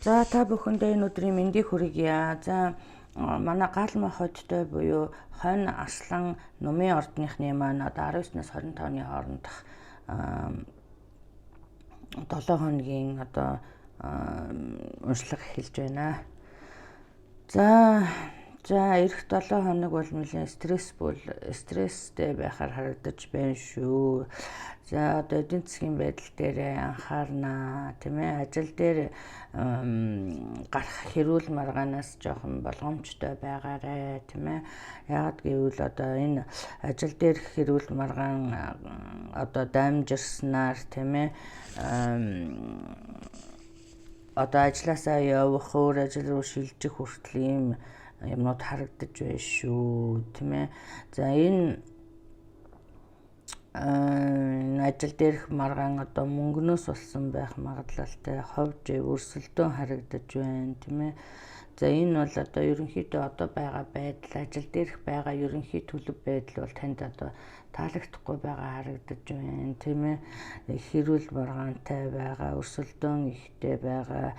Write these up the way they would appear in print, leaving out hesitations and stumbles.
За та бүхэндээ энэ өдрийн мэндийг хүргье. За манай гал мохоттой буюу хонь аслан Нумын ордныхны маань одоо 19-с 25-ны хоорондох 7 хоногийн одоо уншлага эхэлж байна. За эх 7 хоног бол нэлээд стресстэй байхаар харагдаж байна шүү. За одоо эдийн засгийн байдал дээр анхаарна, тийм ээ. Ажил дээр гарах хэрүүл маргаанаас жоохон болгоомжтой байгаарэ, тийм ээ. Яагаад гэвэл одоо энэ ажил дээр хэрүүл маргаан одоо дамжирснаар, тийм ээ. Одоо ажилласаа явах, өөр ажил руу шилжих хүртэл ийм юмнууд харагдаж байна шүү, тийм ээ. За энэ ажил дээрх маргаан одоо мөнгнөөс болсон байх магадлалтай ховж өрсөлдөөн харагдаж байна, тийм ээ. За энэ бол одоо ерөнхийдөө одоо байгаа байдал, ажил дээрх байгаа ерөнхий төлөв байдал бол танд одоо таалагдахгүй байгаа харагдаж байна, тийм ээ. Хэрүүл маргаантай байгаа, өрсөлдөөн ихтэй байгаа,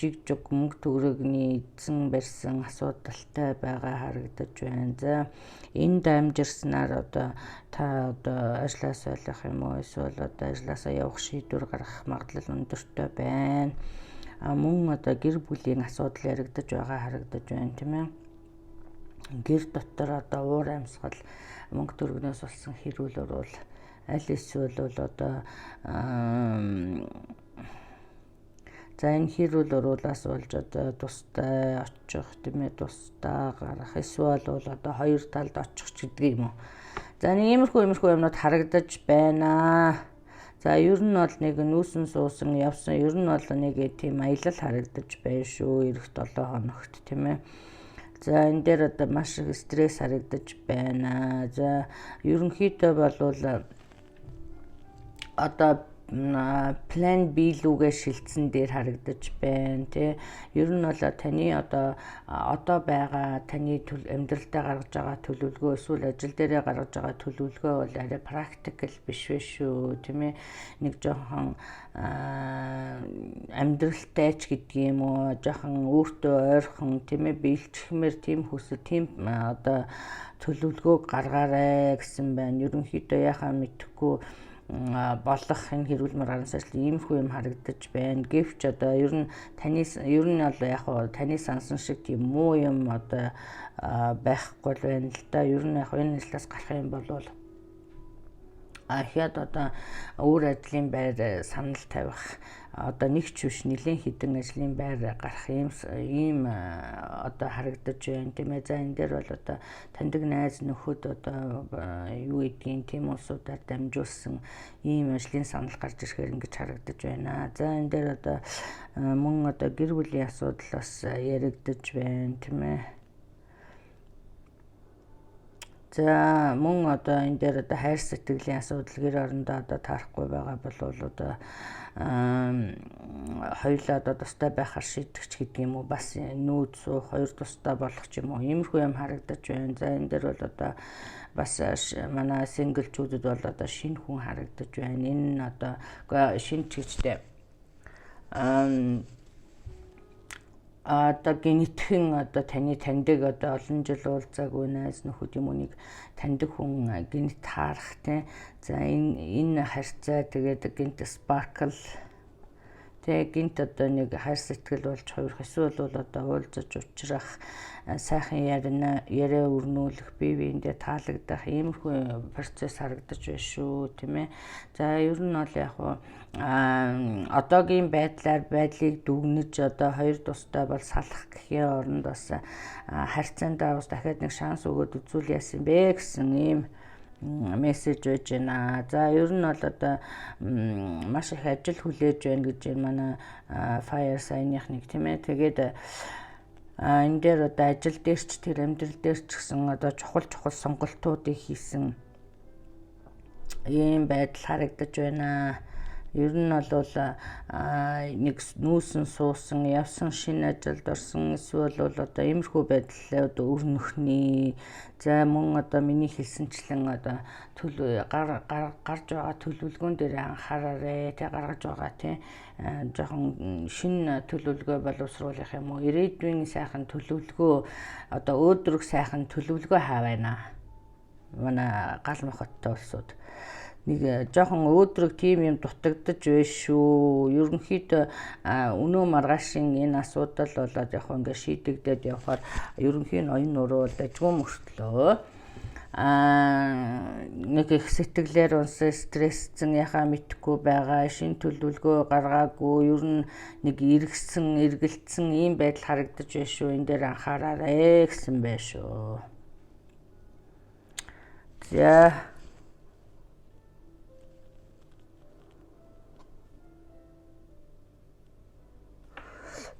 жиг жиг мөнгө төгрөгийн эзэн барьсан асуудалтай байгаа харагдаж байна. За энэ дамжирснаар одоо та одоо ажлаас олох юм уу, эсвэл одоо ажлаасаа явах шийдвэр гаргах магадлал өндөртэй байна. Мөн одоо гэр бүлийн асуудал яригдаж байгаа харагдаж байна, тийм ээ. Гэр дотор одоо уур амьсгал, мөнгө төгрөгнөөс болсон хэрүүл урвал аль эсвэл бол одоо за энэ хэрүүл урвалаас болж одоо тустай очих, тийм ээ, тусдаа гарах, эсвэл бол одоо хоёр талд очих ч гэдэг юм уу. За нэг иймэрхүү юмнууд харагдаж байна. За ер нь бол нэг нүүсэн суусан явсан, ер нь бол нэг тийм аялал харагдаж байна шүү эх 7 хоногт, тийм ээ. За энэ дээр одоо маш их стресс харагдаж байна. За ерөнхийдөө бол одоо план биелүүгээ шилжсэн дээр харагдаж байна, тий. Ер нь бол таны одоо байгаа таны амьдралдаа гаргаж байгаа төлөвлөгөө, эсвэл ажил дээрээ гаргаж байгаа төлөвлөгөө бол арай практикл биш вэ шүү, тийм ээ. Нэг жоохон амьдралтай ч гэдэг юм уу, жоохон өөртөө ойрхон, тийм ээ, биелчихмээр тийм хүсэл, тийм одоо төлөвлөгөөг гаргаарай гэсэн байна. Ерөнхийдөө яхаа мэдэхгүй болох энэ хэрүүл маргаанаас иймэрхүү юм харагдаж байна. Гэвч одоо ер нь бол яг таны сансан шиг тийм муу юм одоо байхгүй байна л да. Ер нь яг энэ ажлаас гарах юм бол хяд одоо өөр ажлын байр санал тавих, одоо нэг ч биш нэлээд хэдэн ажлын байр гарах ийм одоо харагдаж байна, тийм ээ. За энэ дээр бол одоо таньдаг найз нөхөд одоо юу гэдгийг тийм улсуудаар дамжуулсан ийм ажлын санал гарч ирэхээр ингэж харагдаж байна. За энэ дээр одоо мөн одоо гэр бүлийн асуудал бас яригдаж байна, тийм ээ. За мөн одоо энэ дээр одоо хайр сэтгэлийн асуудал гэр орондоо одоо таарахгүй байгаа бол одоо хоёулаа одоо тустай байхаар шийдэгч гэдэг юм уу, бас нүүд суух, хоёр тустай болох ч юм уу, иймэрхүү юм харагдаж байна. За энэ дээр бол одоо бас манай синглчүүдэд бол одоо шинэ хүн харагдаж байна. Энэ нь одоо шинэ ч гэжтэй одоо гинэтхэн одоо таны таньдаг одоо олон жил уулзаагүй найз нөхөд юм уу нэг таньдаг хүн гинт таарах, тийм. За энэ харьцаа тэгээд гинт sparkle, тэгээд гинт одоо нэг хайр сэтгэл болж хувирах, эсвэл бол одоо уулзаж учрах, сайхан яриа өрнүүлэх, бие биендээ таалагдах иймэрхүү процесс харагдаж байна шүү, тийм ээ. За ер нь бол яг одоогийн байдлыг дүгнэж одоо хоёр тустай бол салах гэхийн оронд бас харьцаандаа бас дахиад нэг шанс өгөөд үзүүл яасан бэ гэсэн ийм мессеж байж байна. За ер нь бол одоо маш их ажил хүлээж байна гэж манай fire sign-ийнх нэг, тийм ээ. Тэгээд энэ дээр одоо ажил дээр ч тэр амьдрал дээр ч гэсэн одоо чухал сонголтуудыг хийсэн ийм байдал харагдаж байна. Ер нь бол нэг нүүсэн суусан, явсан шинэ ажилд орсон эсвэл одоо иймэрхүү байдлаа одоо өрнөхний за мөн одоо миний хэлсэнчлэн одоо гарч байгаа төлөвлөгөөн дээр анхаараарай. Тэ гаргаж байгаа тий жоохон шинэ төлөвлөгөө боловсруулах юм уу? Ирээдүйн сайхан төлөвлөгөө одоо өөдрөг сайхан төлөвлөгөө хаавайна. Манай гал мохоттой улсууд нэг жоохон өөдрөг тийм юм дутагдаж байна шүү. Ерөнхийдөө өнөө маргаашийн энэ асуудал болоод яг ингээ шийдэгдээд явхаар ерөнхийн ноён нуруу дажгүй мөртлөө нэг их сэтгэлээр унсан стрессцэн яхаа мэдхгүй байгаа шин төлөвлөгөө гаргаагүй ер нь нэг эргэлцсэн ийм байдал харагдаж байна шүү. Энэ дээр анхаараарай гэсэн байна шүү. За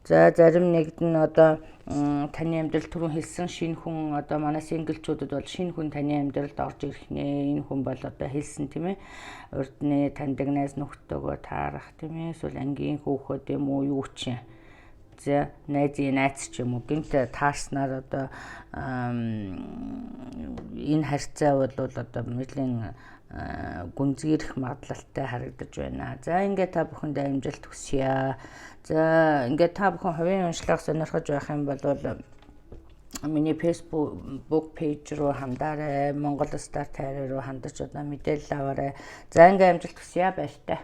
зарим нэгд нь одоо таны амьдрал түрүүн хэлсэн шинэ хүн одоо манай синглчүүдэд бол шинэ хүн таны амьдралд орж ирэх нэ. Энэ хүн бол одоо хэлсэн тийм ээ. Урдны таньдаг найз нөхдөөгөө таарах тийм ээ. Эсвэл ангийн хүүхэд юм уу юу ч юм. За найзын найз ч юм уу гинт таарснаар одоо энэ харьцаа бол одоо нэлийн гүнзгийрэх магадлалтай харагдаж байна. За ингээд та бүхэнд амжилт хүсье. За ингээд та бүхэн хувийн уншлага сонирхож байх юм бол миний Facebook пэйж руу хандаарай. Монгол Стар тайраа руу хандаж одоо мэдээлэл аваарай. За ингээд амжилт хүсье. Баяртай.